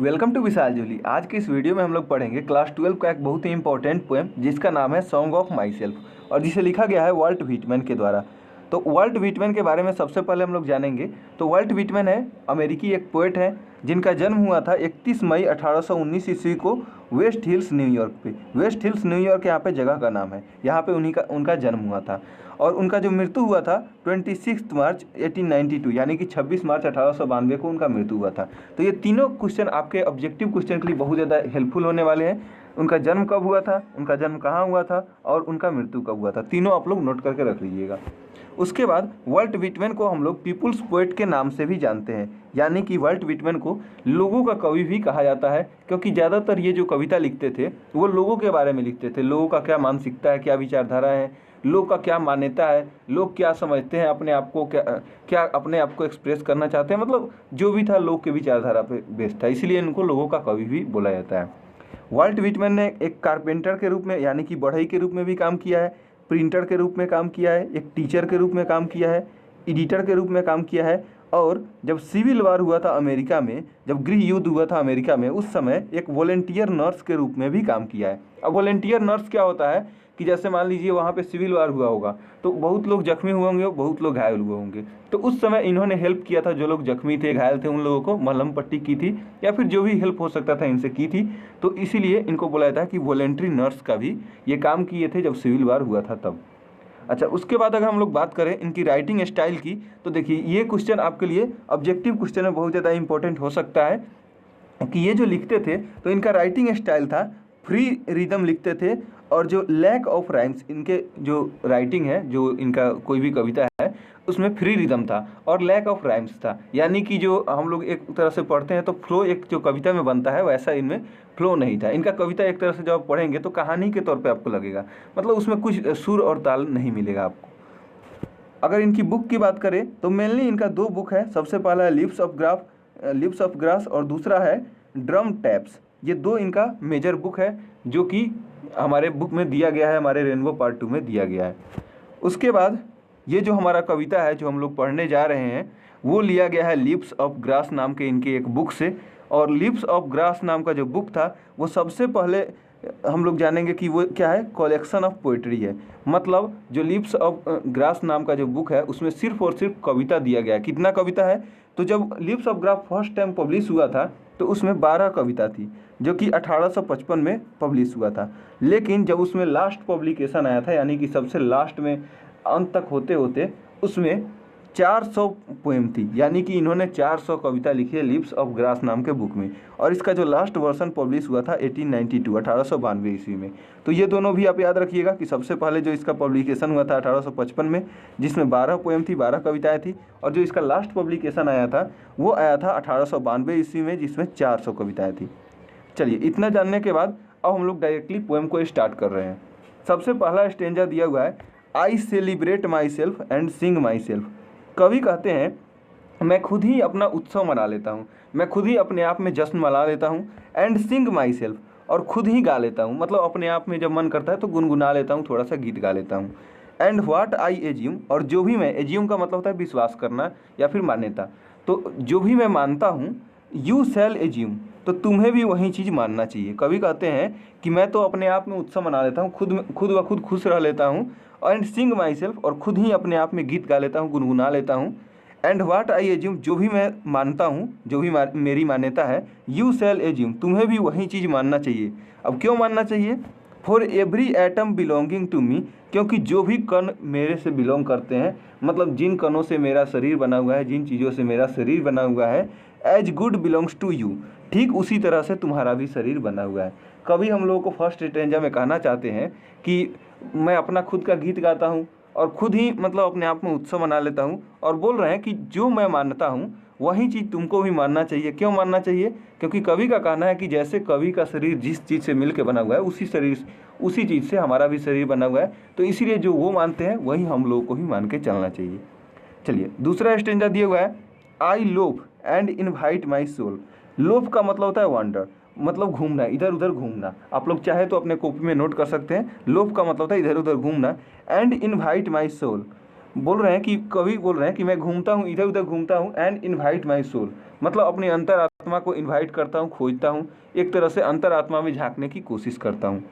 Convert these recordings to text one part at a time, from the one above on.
Welcome to विशाल जूली। आज के इस वीडियो में हम लोग पढ़ेंगे क्लास 12 का एक बहुत ही इंपॉर्टेंट पोएम जिसका नाम है सॉन्ग ऑफ माई सेल्फ और जिसे लिखा गया है वाल्ट व्हिटमैन के द्वारा। तो वाल्ट व्हिटमैन के बारे में सबसे पहले हम लोग जानेंगे। तो वाल्ट व्हिटमैन है अमेरिकी एक पोएट है जिनका जन्म हुआ था 31 मई 1819 ईस्वी को वेस्ट हिल्स न्यूयॉर्क पे। वेस्ट हिल्स न्यूयॉर्क यहाँ पे जगह का नाम है, यहाँ पे उनका जन्म हुआ था। और उनका जो मृत्यु हुआ था 26 मार्च 1892 यानी कि 26 मार्च 1892 को उनका मृत्यु हुआ था। तो ये तीनों क्वेश्चन आपके ऑब्जेक्टिव क्वेश्चन के लिए बहुत ज़्यादा हेल्पफुल होने वाले हैं। उनका जन्म कब हुआ था, उनका जन्म कहाँ हुआ था और उनका मृत्यु कब हुआ था, तीनों आप लोग नोट करके रख लीजिएगा। उसके बाद वाल्ट व्हिटमैन को हम लोग पीपुल्स पोएट के नाम से भी जानते हैं, यानी कि वाल्ट व्हिटमैन को लोगों का कवि भी कहा जाता है, क्योंकि ज़्यादातर ये जो कविता लिखते थे वो लोगों के बारे में लिखते थे। लोगों का क्या मानसिकता है, क्या विचारधारा है, लोग का क्या मान्यता है, लोग क्या समझते हैं अपने आप को, क्या अपने आप को एक्सप्रेस करना चाहते हैं, मतलब जो भी था लोग के विचारधारा पे बेस्ड था, इसलिए इनको लोगों का कवि भी बोला जाता है। वाल्ट व्हिटमैन ने एक कारपेंटर के रूप में यानी कि बढ़ई के रूप में भी काम किया है, प्रिंटर के रूप में काम किया है, एक टीचर के रूप में काम किया है, एडिटर के रूप में काम किया है। और जब सिविल वार हुआ था अमेरिका में, जब गृह युद्ध हुआ था अमेरिका में, उस समय एक वॉलेंटियर नर्स के रूप में भी काम किया है। अब वॉलेंटियर नर्स क्या होता है कि जैसे मान लीजिए वहाँ पे सिविल वार हुआ होगा तो बहुत लोग जख्मी हुए होंगे, बहुत लोग घायल हुए होंगे, तो उस समय इन्होंने हेल्प किया था। जो लोग जख्मी थे, घायल थे, उन लोगों को मलहम पट्टी की थी या फिर जो भी हेल्प हो सकता था इनसे की थी। तो इसीलिए इनको बोला जाता है कि वॉलेंट्री नर्स का भी ये काम किए थे जब सिविल वार हुआ था तब। अच्छा, उसके बाद अगर हम लोग बात करें इनकी राइटिंग स्टाइल की, तो देखिए ये क्वेश्चन आपके लिए ऑब्जेक्टिव क्वेश्चन में बहुत ज़्यादा इंपॉर्टेंट हो सकता है कि ये जो लिखते थे तो इनका राइटिंग स्टाइल था फ्री रिदम लिखते थे। और जो लैक ऑफ राइम्स, इनके जो राइटिंग है, जो इनका कोई भी कविता है उसमें फ्री रिदम था और लैक ऑफ राइम्स था, यानी कि जो हम लोग एक तरह से पढ़ते हैं तो फ्लो एक जो कविता में बनता है वैसा इनमें फ्लो नहीं था। इनका कविता एक तरह से जब आप पढ़ेंगे तो कहानी के तौर पे आपको लगेगा, मतलब उसमें कुछ सुर और ताल नहीं मिलेगा आपको। अगर इनकी बुक की बात करें तो मेनली इनका दो बुक है। सबसे पहला है लिप्स ऑफ ग्रास और दूसरा है ड्रम टैप्स। ये दो इनका मेजर बुक है जो कि हमारे बुक में दिया गया है, हमारे रेनबो पार्ट 2 में दिया गया है। उसके बाद ये जो हमारा कविता है जो हम लोग पढ़ने जा रहे हैं वो लिया गया है लिप्स ऑफ ग्रास नाम के इनके एक बुक से। और लिप्स ऑफ ग्रास नाम का जो बुक था वो सबसे पहले हम लोग जानेंगे कि वो क्या है, कलेक्शन ऑफ पोइट्री है। मतलब जो लिप्स ऑफ ग्रास नाम का जो बुक है उसमें सिर्फ और सिर्फ कविता दिया गया है। कितना कविता है, तो जब lips of grass first time publish हुआ था तो उसमें 12 कविता थी जो कि 1855 में पब्लिश हुआ था। लेकिन जब उसमें लास्ट पब्लिकेशन आया था, यानी कि सबसे लास्ट में अंत तक होते होते उसमें 400 पोएम थी, यानी कि इन्होंने 400 कविता लिखी है लिप्स ऑफ ग्रास नाम के बुक में। और इसका जो लास्ट वर्जन पब्लिश हुआ था 1892 ईस्वी में। तो ये दोनों भी आप याद रखिएगा कि सबसे पहले जो इसका पब्लिकेशन हुआ था 1855 में जिसमें 12 पोएम थी, 12 कविताएं थी, और जो इसका लास्ट पब्लिकेशन आया था वो आया था 1892 ईस्वी में जिसमें 400 कविताएँ थी। चलिए, इतना जानने के बाद अब हम लोग डायरेक्टली पोएम को स्टार्ट कर रहे हैं। सबसे पहला स्टेंजा दिया हुआ है, I celebrate my self and Singh my self. कवि कहते हैं मैं खुद ही अपना उत्सव मना लेता हूँ, मैं खुद ही अपने आप में जश्न मना लेता हूँ, एंड सिंग माई सेल्फ, और खुद ही गा लेता हूँ, मतलब अपने आप में जब मन करता है तो गुनगुना लेता हूँ, थोड़ा सा गीत गा लेता हूँ। एंड व्हाट आई एज्यूम, और जो भी मैं, एज्यूम का मतलब होता है विश्वास करना या फिर मान्यता, तो जो भी मैं मानता हूँ, यू शैल एज्यूम, तो तुम्हें भी वही चीज़ मानना चाहिए। कवि कहते हैं कि मैं तो अपने आप में उत्सव मना लेता हूँ, खुद व खुद खुश रह लेता हूँ, एंड सिंग माई सेल्फ, और खुद ही अपने आप में गीत गा लेता हूँ, गुनगुना लेता हूँ। एंड व्हाट आई एज्यूम, जो भी मैं मानता हूँ, जो भी मेरी मान्यता है, यू शैल एज्यूम, तुम्हें भी वही चीज़ मानना चाहिए। अब क्यों मानना चाहिए? For every atom belonging to me, क्योंकि जो भी कण मेरे से बिलोंग करते हैं, मतलब जिन कणों से मेरा शरीर बना हुआ है, जिन चीज़ों से मेरा शरीर बना हुआ है, as good belongs to you, ठीक उसी तरह से तुम्हारा भी शरीर बना हुआ है। कभी हम लोगों को फर्स्ट स्टेंजा में कहना चाहते हैं कि मैं अपना खुद का गीत गाता हूँ और खुद ही मतलब अपने आप में उत्सव मना लेता हूँ, और बोल रहे हैं कि जो मैं मानता हूँ वही चीज़ तुमको भी मानना चाहिए। क्यों मानना चाहिए? क्योंकि कवि का कहना है कि जैसे कवि का शरीर जिस चीज़ से मिल के बना हुआ है उसी चीज़ से हमारा भी शरीर बना हुआ है, तो इसीलिए जो वो मानते हैं वही हम लोगों को ही मान के चलना चाहिए। चलिए, दूसरा स्टेंजा दिया हुआ है, I loaf and invite my soul. Loaf का मतलब होता है वांडर, मतलब घूमना, इधर उधर घूमना। आप लोग चाहे तो अपने कॉपी में नोट कर सकते हैं, लोफ का मतलब होता है इधर उधर घूमना। एंड इनवाइट माई सोल, बोल रहे हैं कि कवि बोल रहे हैं कि मैं घूमता हूँ, इधर उधर घूमता हूँ, एंड इनवाइट माई सोल, मतलब अपनी अंतरात्मा आत्मा को इन्वाइट करता हूँ, खोजता हूँ, एक तरह से अंतरात्मा में झांकने की कोशिश करता हूँ।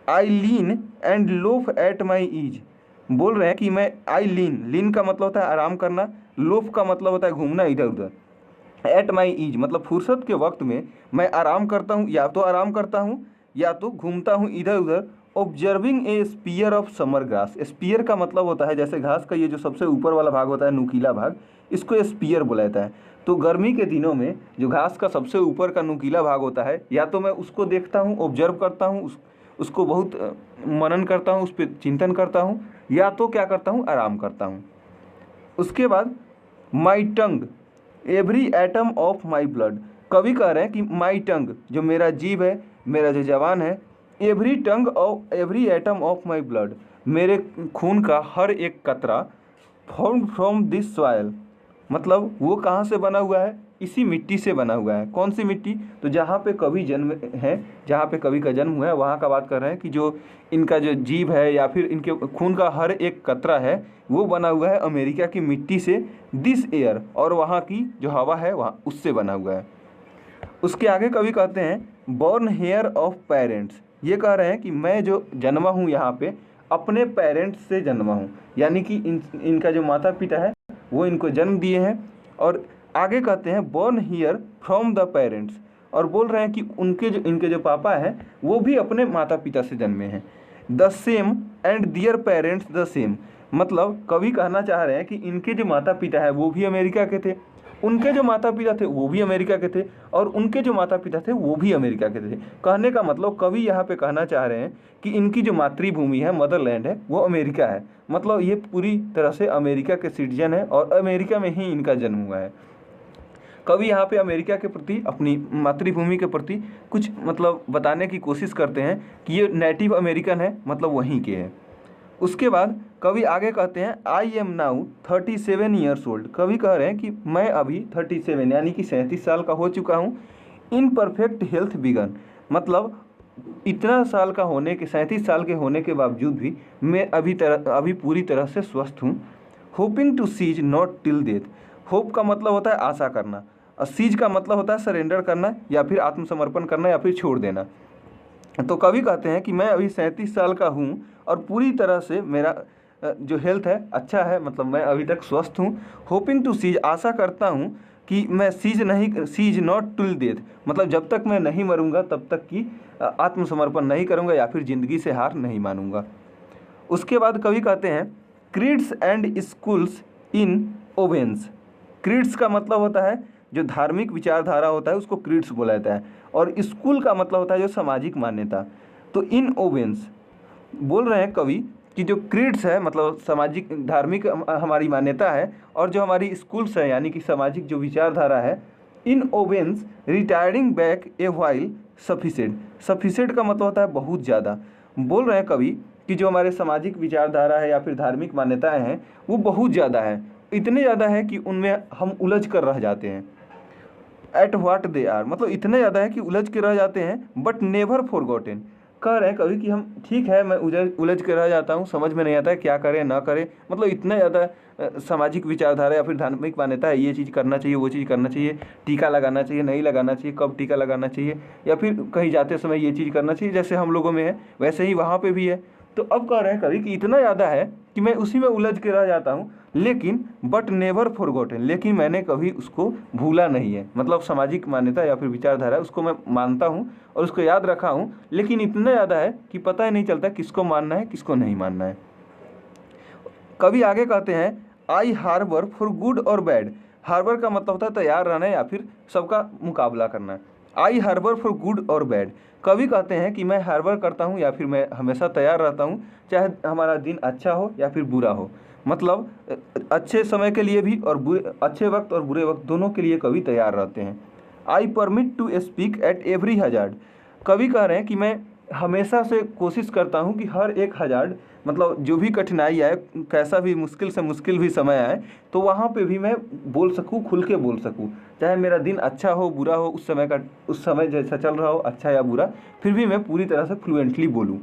I lean and loaf at my ease, बोल रहे हैं कि मैं आई लीन का मतलब होता है आराम करना, लोफ का मतलब होता है घूमना इधर उधर। एट माई ईज मतलब फुर्सत के वक्त में मैं आराम करता हूँ, या तो आराम करता हूँ या तो घूमता हूँ इधर उधर। Observing a spear of summer grass, spear का मतलब होता है जैसे घास का ये जो सबसे ऊपर वाला भाग होता है नुकीला भाग, इसको स्पीयर बोला जाता है। तो गर्मी के दिनों में जो घास का सबसे ऊपर का नुकीला भाग होता है, या तो मैं उसको देखता हूँ, ऑब्जर्व करता हूँ, उसको बहुत मनन करता हूँ, उस पर चिंतन करता हूँ, या तो क्या करता हूँ, आराम करता हूँ। उसके बाद my tongue every atom of my blood, कवि कह रहे हैं कि माई टंग जो मेरा जीभ है, मेरा जो जवान है, every tongue of every atom of my blood, मेरे खून का हर एक कतरा, फॉर्म फ्रॉम दिस सॉयल, मतलब वो कहाँ से बना हुआ है, इसी मिट्टी से बना हुआ है। कौन सी मिट्टी, तो जहाँ पे कवि जन्म है, जहाँ पे कवि का जन्म हुआ है वहाँ का बात कर रहे हैं कि जो इनका जो जीभ है या फिर इनके खून का हर एक कतरा है वो बना हुआ है अमेरिका की मिट्टी से, दिस एयर, और वहाँ की जो हवा है वहाँ उससे बना हुआ है। उसके आगे कवि कहते हैं बॉर्न हेयर ऑफ पेरेंट्स, ये कह रहे हैं कि मैं जो जन्मा हूँ यहाँ पे अपने पेरेंट्स से जन्मा हूँ, यानी कि इनका जो माता पिता है वो इनको जन्म दिए हैं। और आगे कहते हैं born here from the parents, और बोल रहे हैं कि इनके जो पापा हैं वो भी अपने माता पिता से जन्मे हैं। The same and their parents the same, मतलब कवि कहना चाह रहे हैं कि इनके जो माता पिता है वो भी अमेरिका के थे, उनके जो माता पिता थे वो भी अमेरिका के थे, और उनके जो माता पिता थे वो भी अमेरिका के थे। कहने का मतलब कवि यहाँ पे कहना चाह रहे हैं कि इनकी जो मातृभूमि है, मदरलैंड है, वो अमेरिका है। मतलब ये पूरी तरह से अमेरिका के सिटीजन है और अमेरिका में ही इनका जन्म हुआ है। कवि यहाँ पे अमेरिका के प्रति, अपनी मातृभूमि के प्रति कुछ मतलब बताने की कोशिश करते हैं कि ये नेटिव अमेरिकन है, मतलब वहीं के हैं। उसके बाद कवि आगे कहते हैं I am now 37 years old, कवि कह रहे हैं कि मैं अभी 37 यानी कि 37 साल का हो चुका हूँ। इन परफेक्ट हेल्थ बिगन, मतलब इतना साल का होने के, 37 साल के होने के बावजूद भी मैं अभी पूरी तरह से स्वस्थ हूँ। Hoping to cease not till death, hope का मतलब होता है आशा करना, और सीज का मतलब होता है सरेंडर करना या फिर आत्मसमर्पण करना या फिर छोड़ देना। तो कवि कहते हैं कि मैं अभी 37 साल का हूँ और पूरी तरह से मेरा जो हेल्थ है अच्छा है, मतलब मैं अभी तक स्वस्थ हूँ। होपिंग टू सीज, आशा करता हूँ कि मैं सीज नॉट टुल डेथ, मतलब जब तक मैं नहीं मरूंगा तब तक की आत्मसमर्पण नहीं करूँगा या फिर ज़िंदगी से हार नहीं मानूंगा। उसके बाद कवि कहते हैं creeds and schools in Owens, creeds का मतलब होता है जो धार्मिक विचारधारा होता है उसको क्रीड्स बोला जाता है, और स्कूल का मतलब होता है जो सामाजिक मान्यता। तो इन ओवेंस बोल रहे हैं कवि कि जो क्रीड्स है मतलब सामाजिक धार्मिक हमारी मान्यता है, और जो हमारी स्कूल्स है यानी कि सामाजिक जो विचारधारा है, in abeyance retiring back a while sufficient, sufficient का मतलब होता है बहुत ज़्यादा। बोल रहे हैं कवि कि जो हमारे सामाजिक विचारधारा है या फिर धार्मिक मान्यताएं हैं वो बहुत ज़्यादा है, इतने ज़्यादा है कि उनमें हम उलझ कर रह जाते हैं। एट व्हाट दे आर, मतलब इतने ज़्यादा है कि उलझ के रह जाते हैं, बट नेवर फॉरगॉटन, कह रहे हैं कभी कि हम ठीक है मैं उलझ के रह जाता हूँ, समझ में नहीं आता है क्या करें ना करें, मतलब इतना ज़्यादा सामाजिक विचारधारा या फिर धार्मिक मान्यता है, ये चीज़ करना चाहिए, वो चीज़ करना चाहिए, टीका लगाना चाहिए, नहीं लगाना चाहिए, कब टीका लगाना चाहिए, या फिर कहीं जाते समय ये चीज़ करना चाहिए, जैसे हम लोगों में है वैसे ही वहाँ पर भी है। तो अब कह रहे हैं कभी कि इतना ज़्यादा है कि मैं उसी में उलझ के रह जाता हूँ, लेकिन बट नेवर फॉरगॉटन, लेकिन मैंने कभी उसको भूला नहीं है, मतलब सामाजिक मान्यता या फिर विचारधारा उसको मैं मानता हूँ और उसको याद रखा हूँ, लेकिन इतना ज़्यादा है कि पता ही नहीं चलता किसको मानना है किसको नहीं मानना है। कभी आगे कहते हैं आई हार्बर फॉर गुड और बैड, हार्बर का मतलब होता है तैयार रहना या फिर सबका मुकाबला करना। आई हार्बर फॉर गुड और बैड, कवि कहते हैं कि मैं हार्बर करता हूँ या फिर मैं हमेशा तैयार रहता हूँ, चाहे हमारा दिन अच्छा हो या फिर बुरा हो, मतलब अच्छे समय के लिए भी और अच्छे वक्त और बुरे वक्त दोनों के लिए कवि तैयार रहते हैं। I permit to speak at every hazard, कवि कह रहे हैं कि मैं हमेशा से कोशिश करता हूँ कि हर एक हजार्ड, मतलब जो भी कठिनाई आए, कैसा भी मुश्किल से मुश्किल भी समय आए, तो वहाँ पे भी मैं बोल सकूँ, खुल के बोल सकूँ, चाहे मेरा दिन अच्छा हो बुरा हो, उस समय जैसा चल रहा हो अच्छा या बुरा, फिर भी मैं पूरी तरह से फ्लुएंटली बोलूँ।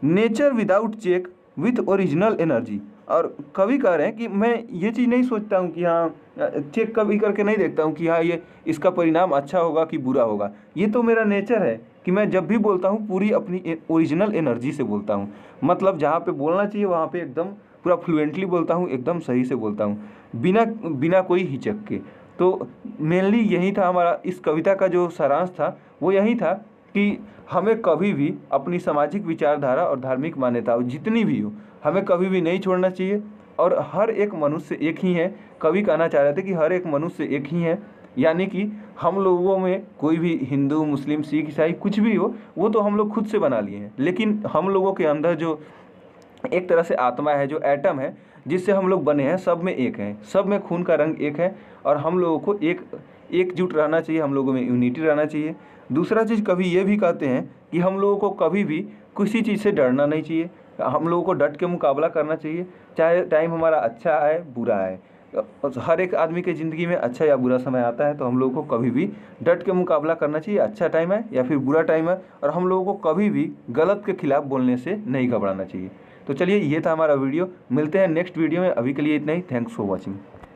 Nature without check with original energy, और कवि कह रहे हैं कि मैं ये चीज़ नहीं सोचता हूँ कि हाँ, चेक कभी करके नहीं देखता हूँ कि हाँ ये इसका परिणाम अच्छा होगा कि बुरा होगा। ये तो मेरा नेचर है कि मैं जब भी बोलता हूँ पूरी अपनी ओरिजिनल एनर्जी से बोलता हूँ। मतलब जहाँ पे बोलना चाहिए वहाँ पे एकदम पूरा फ्लुएंटली बोलता हूँ, एकदम सही से बोलता हूँ, बिना बिना कोई हिचक के। तो मेनली यही था हमारा इस कविता का जो सारांश था, वो यही था कि हमें कभी भी अपनी सामाजिक विचारधारा और धार्मिक मान्यताओं जितनी भी हो, हमें कभी भी नहीं छोड़ना चाहिए। और हर एक मनुष्य एक ही है। कवि कहना चाह रहे थे कि हर एक मनुष्य एक ही है, यानी कि हम लोगों में कोई भी हिंदू, मुस्लिम, सिख, ईसाई कुछ भी हो, वो तो हम लोग खुद से बना लिए हैं। लेकिन हम लोगों के अंदर जो एक तरह से आत्मा है, जो एटम है जिससे हम लोग बने हैं, सब में एक है, सब में खून का रंग एक है। और हम लोगों को एकजुट रहना चाहिए, हम लोगों में यूनिटी रहना चाहिए। दूसरा चीज़ कवि ये भी कहते हैं कि हम लोगों को कभी भी किसी चीज़ से डरना नहीं चाहिए, हम लोगों को डट के मुकाबला करना चाहिए, चाहे टाइम हमारा अच्छा आए बुरा आए। हर एक आदमी के ज़िंदगी में अच्छा या बुरा समय आता है, तो हम लोगों को कभी भी डट के मुकाबला करना चाहिए, अच्छा टाइम है या फिर बुरा टाइम है। और हम लोगों को कभी भी गलत के खिलाफ बोलने से नहीं घबराना चाहिए। तो चलिए, ये था हमारा वीडियो, मिलते हैं नेक्स्ट वीडियो में। अभी के लिए इतना ही। Thanks for watching.